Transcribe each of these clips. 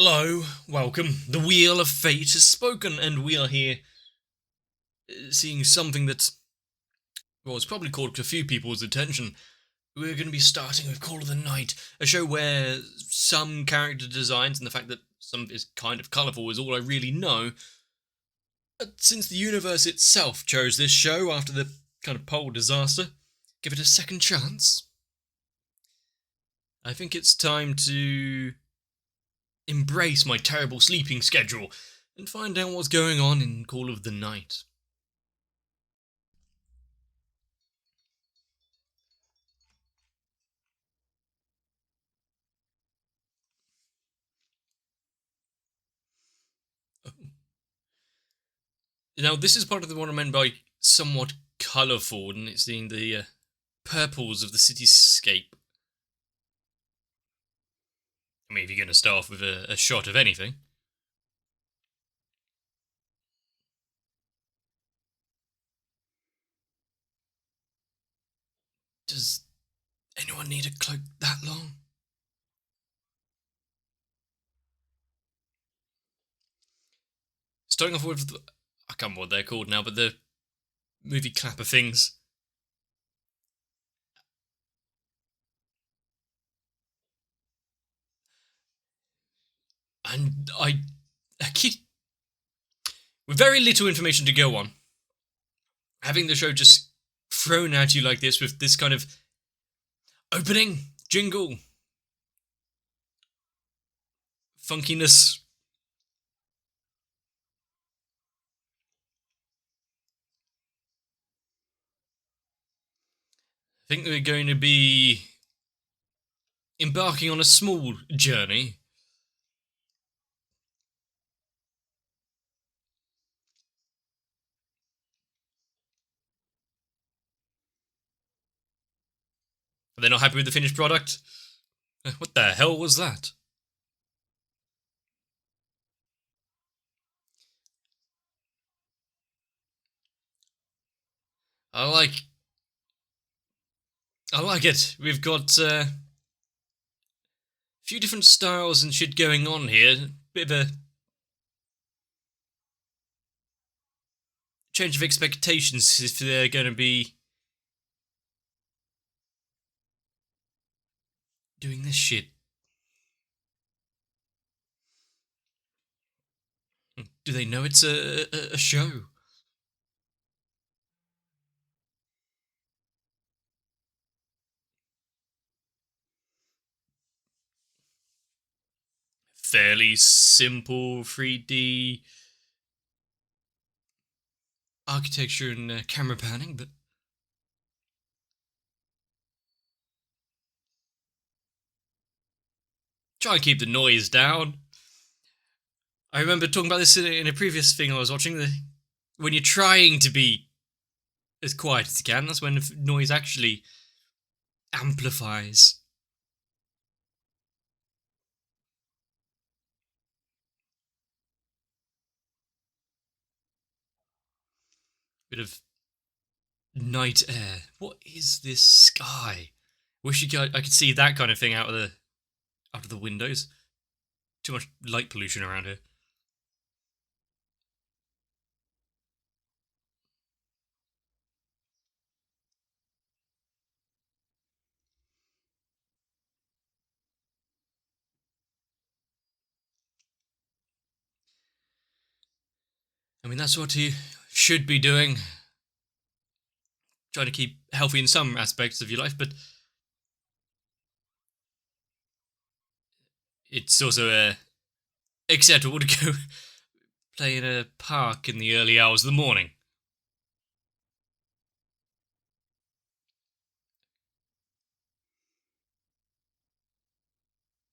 Hello, welcome. The wheel of fate has spoken, and we are here seeing something that, well, it's probably caught a few people's attention. We're going to be starting with Call of the Night, a show where some character designs and the fact that some is kind of colourful is all I really know. But since the universe itself chose this show after the kind of pole disaster, give it a second chance. I think it's time to embrace my terrible sleeping schedule and find out what's going on in Call of the Night. Now, this is part of the what I meant by somewhat colourful, and it's in the purples of the cityscape. I mean, if you're going to start off with a shot of anything. Does anyone need a cloak that long? Starting off with, I can't remember what they're called now, but the movie clapper things. And I keep, with very little information to go on, having the show just thrown at you like this with this kind of opening jingle funkiness. I think we're going to be embarking on a small journey. Are they not happy with the finished product? What the hell was that? I like I like it. We've got a few different styles and shit going on here. Bit of a change of expectations if they're going to be doing this shit. Do they know it's a show? Fairly simple 3D architecture and camera panning, but try and keep the noise down. I remember talking about this in a previous thing I was watching. When you're trying to be as quiet as you can, that's when the noise actually amplifies. Bit of night air. What is this sky? Wish I could see that kind of thing out of the windows. Too much light pollution around here. I mean, that's what you should be doing. Trying to keep healthy in some aspects of your life, but it's also acceptable to go play in a park in the early hours of the morning.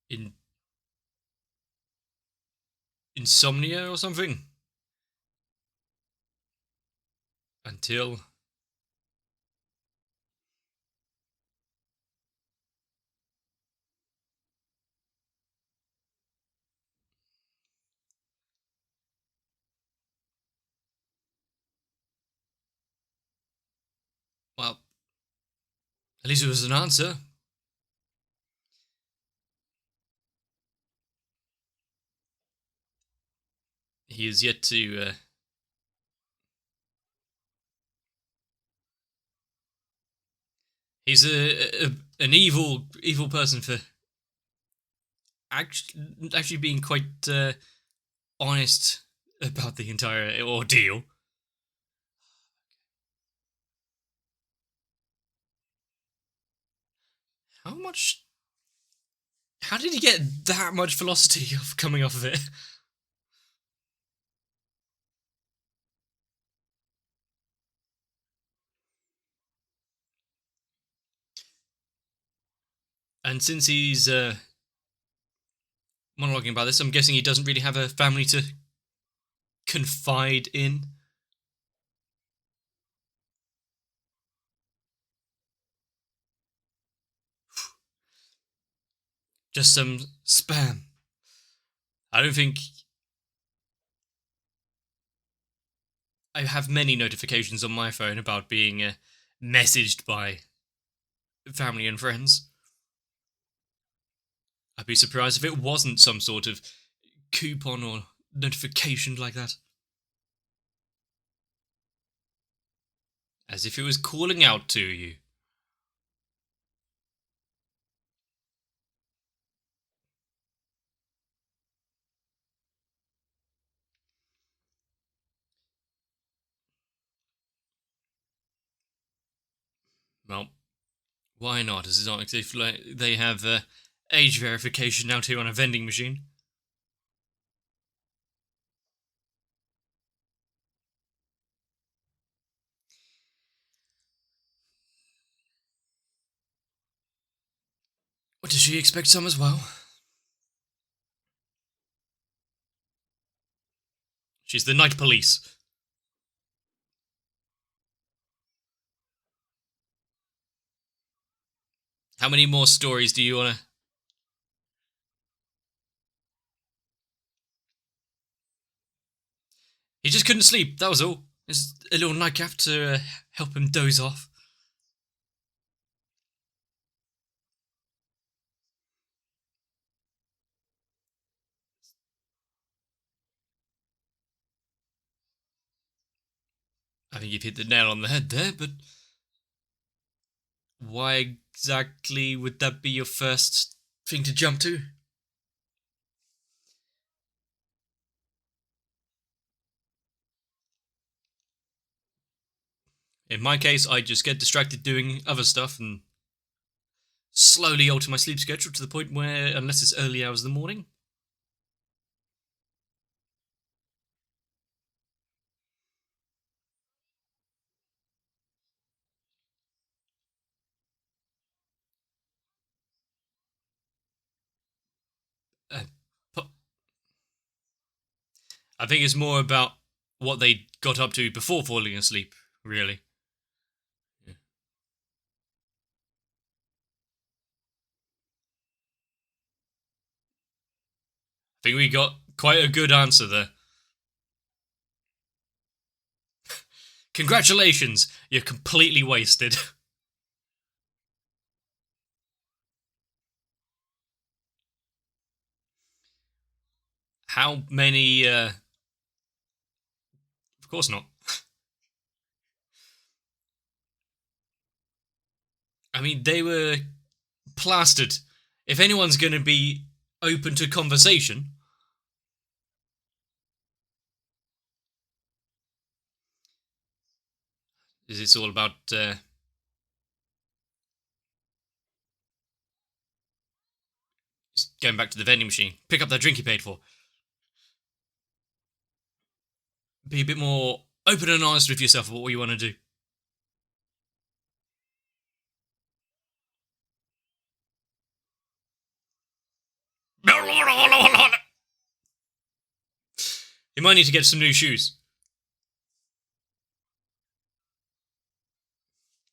In insomnia or something. Until, well, at least it was an answer. He is yet to. He's an evil person for actually being quite honest about the entire ordeal. How much? How did he get that much velocity coming off of it? And since he's monologuing about this, I'm guessing he doesn't really have a family to confide in. Just some spam. I don't think I have many notifications on my phone about being messaged by family and friends. I'd be surprised if it wasn't some sort of coupon or notification like that. As if it was calling out to you. Well, why not? It's not as if they have age verification now too on a vending machine. What, does she expect some as well? She's the night police. How many more stories do you want to... He just couldn't sleep, that was all. Just a little nightcap to help him doze off. I think you've hit the nail on the head there, but why exactly would that be your first thing to jump to? In my case, I just get distracted doing other stuff and slowly alter my sleep schedule to the point where, unless it's early hours of the morning... Uh, I think it's more about what they got up to before falling asleep, really. Yeah. I think we got quite a good answer there. Congratulations, you're completely wasted. How many, Of course not. I mean, they were plastered. If anyone's going to be open to conversation... Is this all about, just going back to the vending machine? Pick up that drink you paid for. Be a bit more open and honest with yourself about what you want to do. You might need to get some new shoes.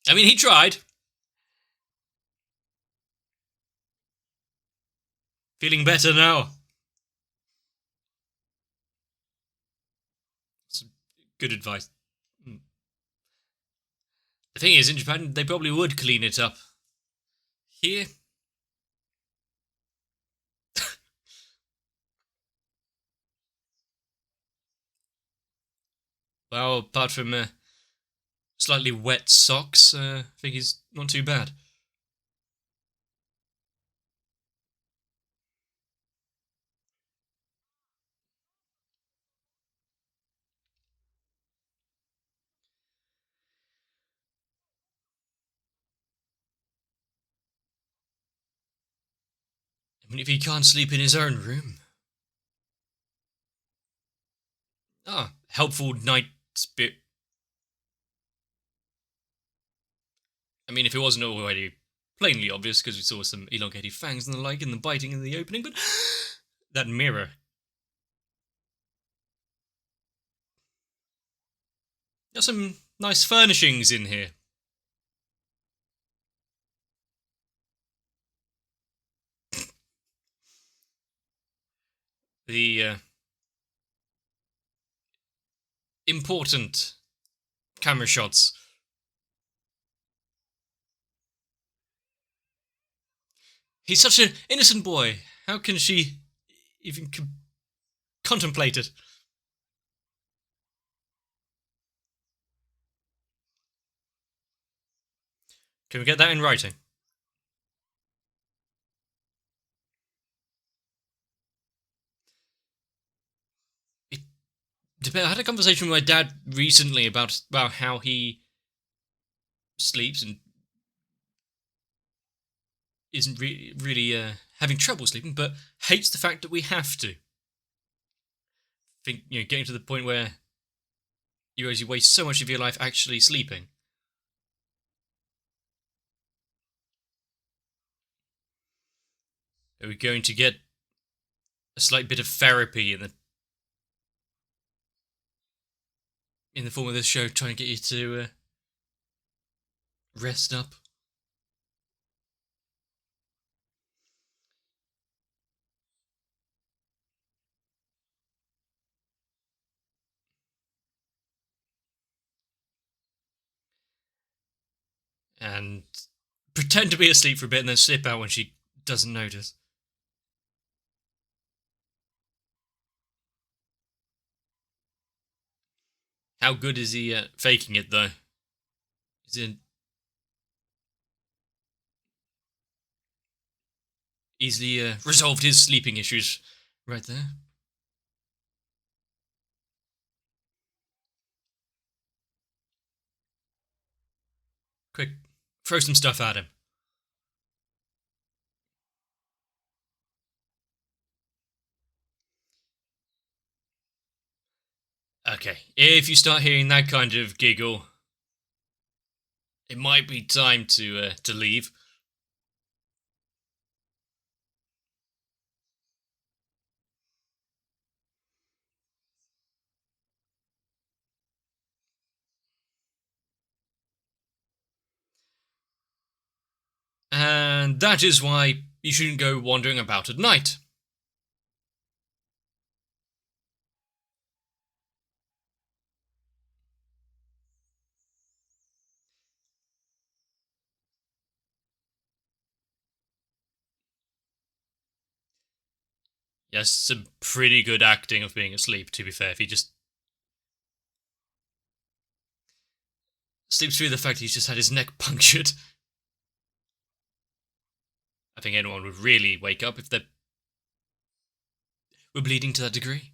I mean, he tried. Feeling better now. That's good advice. The thing is, in Japan, they probably would clean it up. Here... Well, apart from slightly wet socks, I think he's not too bad. I mean, if he can't sleep in his own room. Ah, helpful night spirit. I mean, if it wasn't already plainly obvious, because we saw some elongated fangs and the like in the biting in the opening, but that mirror. There's some nice furnishings in here. The important camera shots. He's such an innocent boy. How can she even contemplate it? Can we get that in writing? I had a conversation with my dad recently about how he sleeps and isn't really having trouble sleeping, but hates the fact that we have to. Think getting to the point where you waste so much of your life actually sleeping. Are we going to get a slight bit of therapy in the form of this show, trying to get you to rest up? And pretend to be asleep for a bit and then slip out when she doesn't notice. How good is he at faking it, though? Is it easily resolved his sleeping issues right there? Quick, throw some stuff at him. Okay, if you start hearing that kind of giggle, it might be time to leave. And that is why you shouldn't go wandering about at night. Yes, some pretty good acting of being asleep, to be fair. If he just sleeps through the fact he's just had his neck punctured. I think anyone would really wake up if they were bleeding to that degree.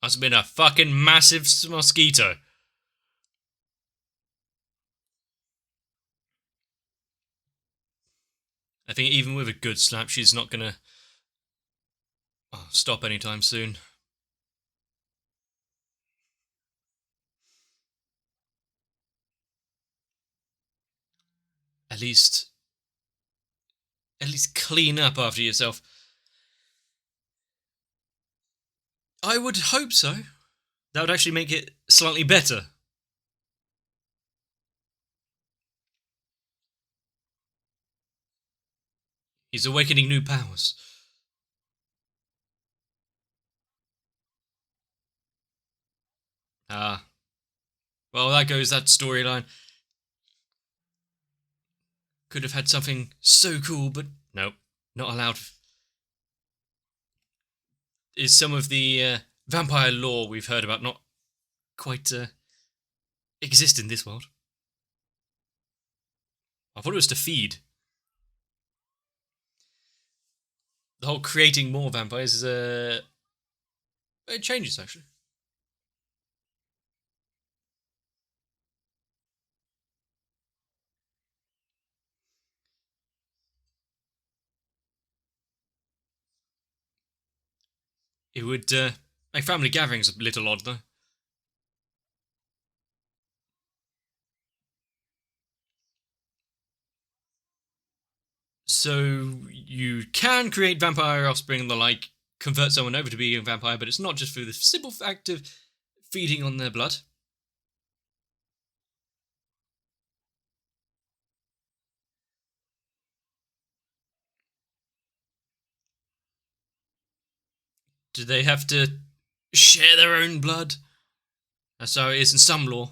Must have been a fucking massive mosquito. I think even with a good slap, she's not gonna stop anytime soon. At least, clean up after yourself. I would hope so. That would actually make it slightly better. He's awakening new powers. Ah. Well, that goes that storyline. Could have had something so cool, but nope, not allowed. is some of the vampire lore we've heard about not quite exist in this world. I thought it was to feed. The whole creating more vampires is it changes actually. It would make family gatherings a little odd though. So you can create vampire offspring and the like, convert someone over to be a vampire, but it's not just through the simple fact of feeding on their blood. Do they have to share their own blood? That's how it is in some lore.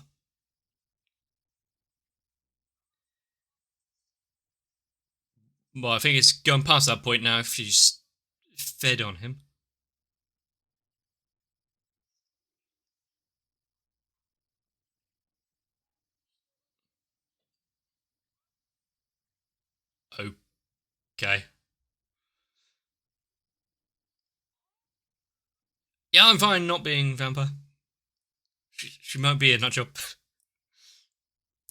Well, I think it's gone past that point now if she's fed on him. Okay. Yeah, I'm fine not being vampire. She might be a nut job.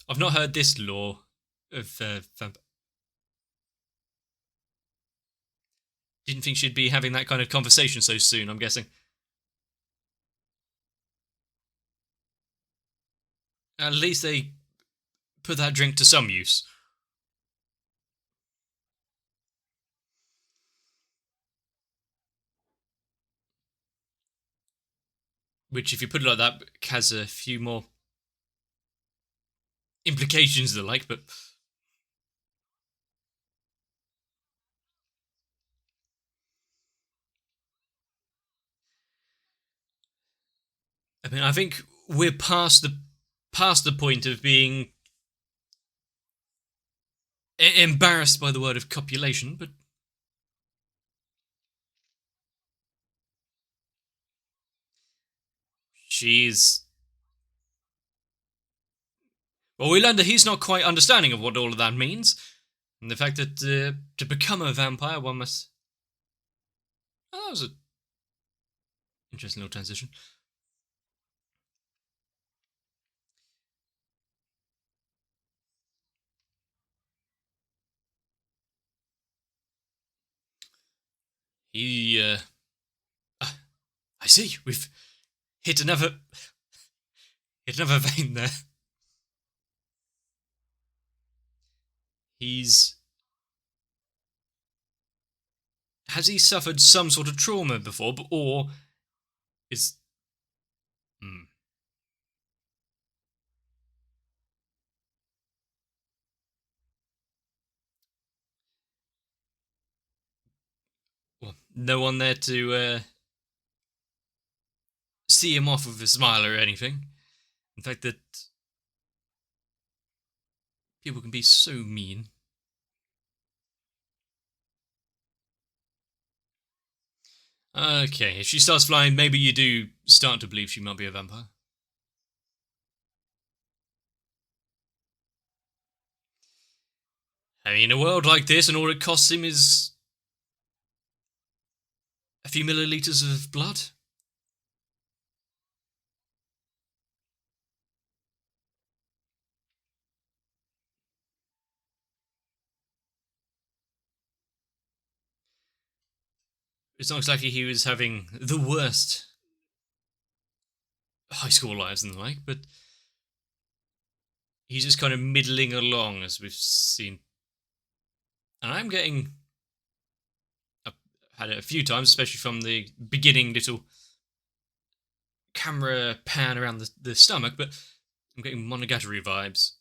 I've not heard this lore of vampire. Didn't think she'd be having that kind of conversation so soon, I'm guessing. At least they put that drink to some use. Which, if you put it like that, has a few more implications the like, but I mean, I think we're past the point of being embarrassed by the word of copulation, but she's. Well, we learned that he's not quite understanding of what all of that means, and the fact that to become a vampire, one must. Oh, that was an interesting little transition. He. I see. We've hit another vein there. He's. Has he suffered some sort of trauma before, or is. Hmm. Well, no one there to see him off with a smile or anything. In fact, that people can be so mean. Okay, if she starts flying, maybe you do start to believe she might be a vampire. I mean, in a world like this, and all it costs him is a few milliliters of blood. It's not exactly he was having the worst high school lives and the like, but he's just kind of middling along, as we've seen. And I'm getting. I've had it a few times, especially from the beginning little camera pan around the stomach, but I'm getting Monogatari vibes.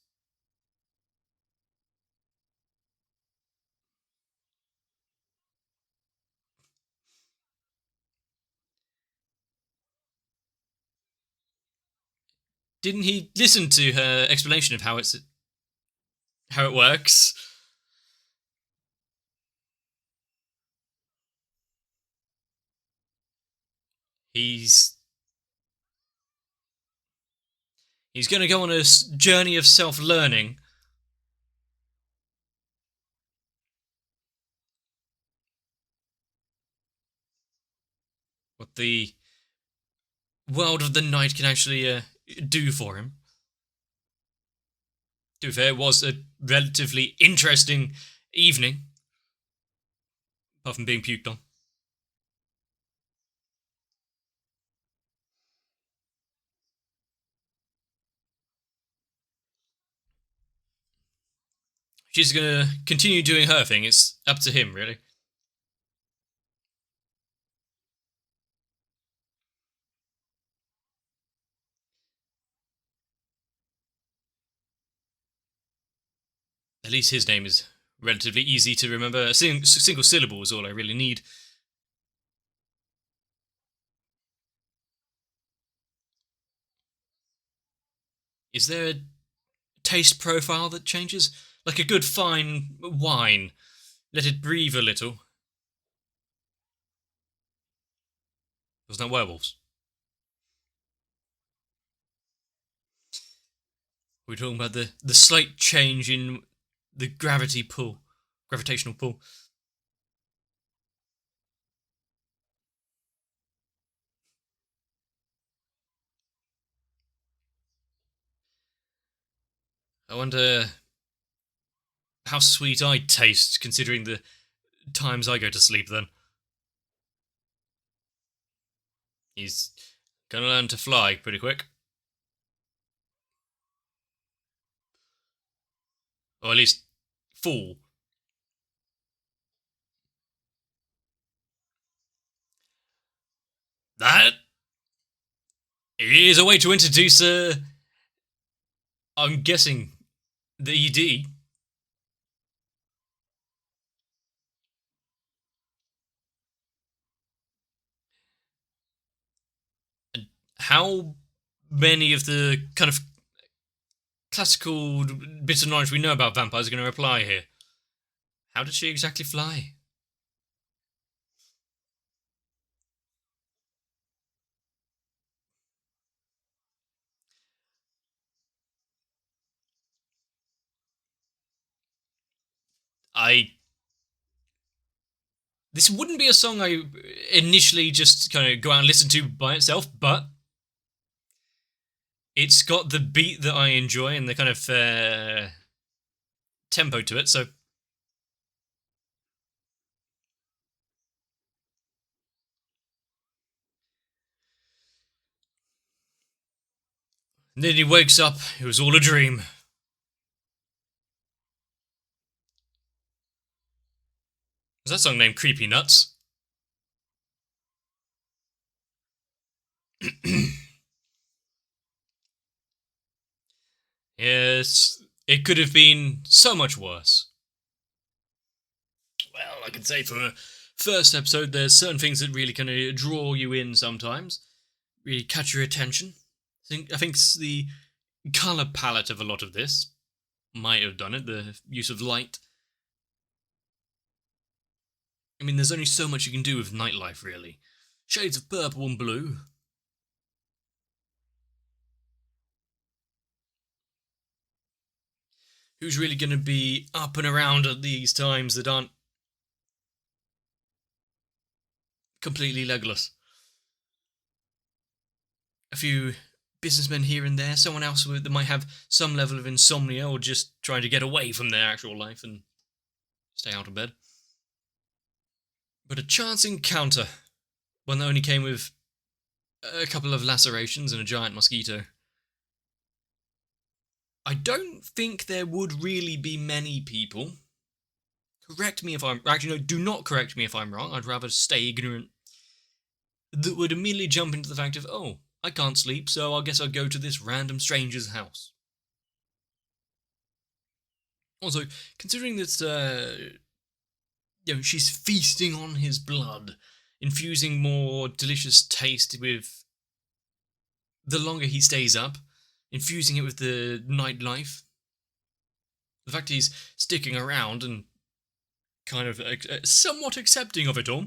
Didn't he listen to her explanation of how it works? He's going to go on a journey of self-learning. What the world of the night can actually do for him. To be fair, it was a relatively interesting evening, apart from being puked on. She's going to continue doing her thing. It's up to him, really. At least his name is relatively easy to remember. A single syllable is all I really need. Is there a taste profile that changes? Like a good fine wine. Let it breathe a little. Those not werewolves. We're talking about the slight change in the gravitational pull. I wonder how sweet I'd taste considering the times I go to sleep then. He's gonna learn to fly pretty quick. Or at least fall. That is a way to introduce, I'm guessing, the ED. And how many of the kind of classical bits of knowledge we know about vampires are going to apply here? How did she exactly fly? This wouldn't be a song I initially just kind of go out and listen to by itself, but it's got the beat that I enjoy and the kind of tempo to it, so and then he wakes up, it was all a dream. Was that song named Creepy Nuts? Yes, it could have been so much worse. Well, I can say for a first episode, there's certain things that really kind of draw you in sometimes, really catch your attention. I think the color palette of a lot of this might have done it, the use of light. I mean, there's only so much you can do with nightlife, really. Shades of purple and blue. Who's really going to be up and around at these times that aren't completely legless? A few businessmen here and there, someone else that might have some level of insomnia or just trying to get away from their actual life and stay out of bed. But a chance encounter, one that only came with a couple of lacerations and a giant mosquito. I don't think there would really be many people. Correct me if I'm... Actually, no, do not correct me if I'm wrong. I'd rather stay ignorant. That would immediately jump into the fact of, oh, I can't sleep, so I guess I'll go to this random stranger's house. Also, considering that, she's feasting on his blood, infusing more delicious taste with the longer he stays up, infusing it with the nightlife. The fact he's sticking around and kind of somewhat accepting of it all,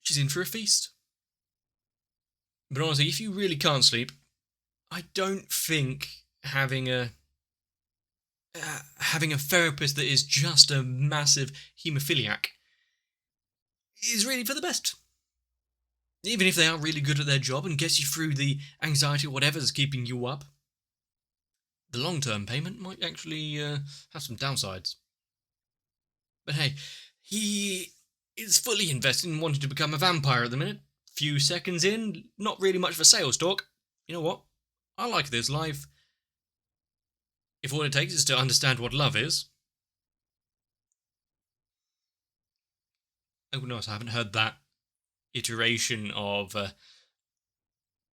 she's in for a feast. But honestly, if you really can't sleep, I don't think having a therapist that is just a massive haemophiliac is really for the best. Even if they are really good at their job and gets you through the anxiety or whatever's keeping you up, the long-term payment might actually have some downsides. But hey, he is fully invested in wanting to become a vampire at the minute. Few seconds in, not really much of a sales talk. You know what? I like this life. If all it takes is to understand what love is. Oh no, I haven't heard that iteration of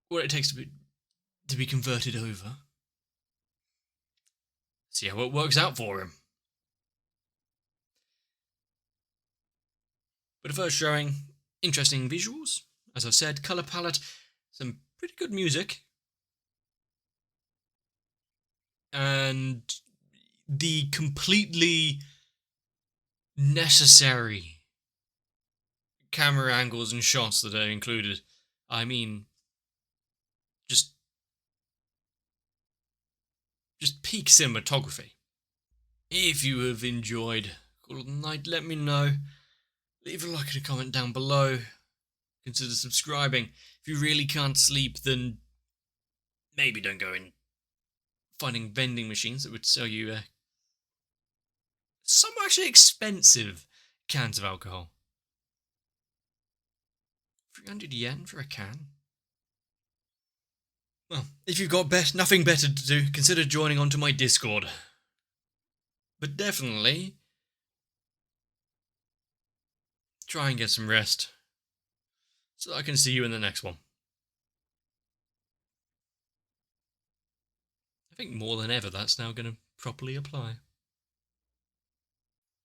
what it takes to be converted over. See how it works out for him. But a first showing, interesting visuals. As I've said, colour palette, some pretty good music. And the completely necessary camera angles and shots that are included. I mean, just peak cinematography. If you have enjoyed Call of the Night, let me know. Leave a like and a comment down below. Consider subscribing. If you really can't sleep, then maybe don't go in finding vending machines that would sell you some actually expensive cans of alcohol. 300 yen for a can? Well, if you've got nothing better to do, consider joining onto my Discord. But definitely try and get some rest so I can see you in the next one. I think more than ever that's now going to properly apply.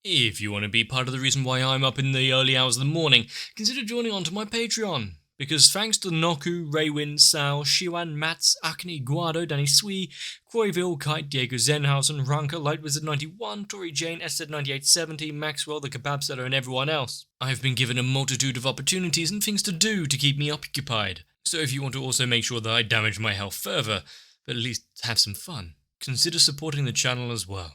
If you want to be part of the reason why I'm up in the early hours of the morning, consider joining onto my Patreon. Because thanks to Noku, Raywin, Sal, Shiwan, Mats, Acne, Guado, Danny Swee, Croyville, Kite, Diego Zenhausen, Ranka, Lightwizard91, Tori Jane, SZ9870, Maxwell, the Kebab Seller, and everyone else, I've been given a multitude of opportunities and things to do to keep me occupied. So if you want to also make sure that I damage my health further, but at least have some fun, consider supporting the channel as well.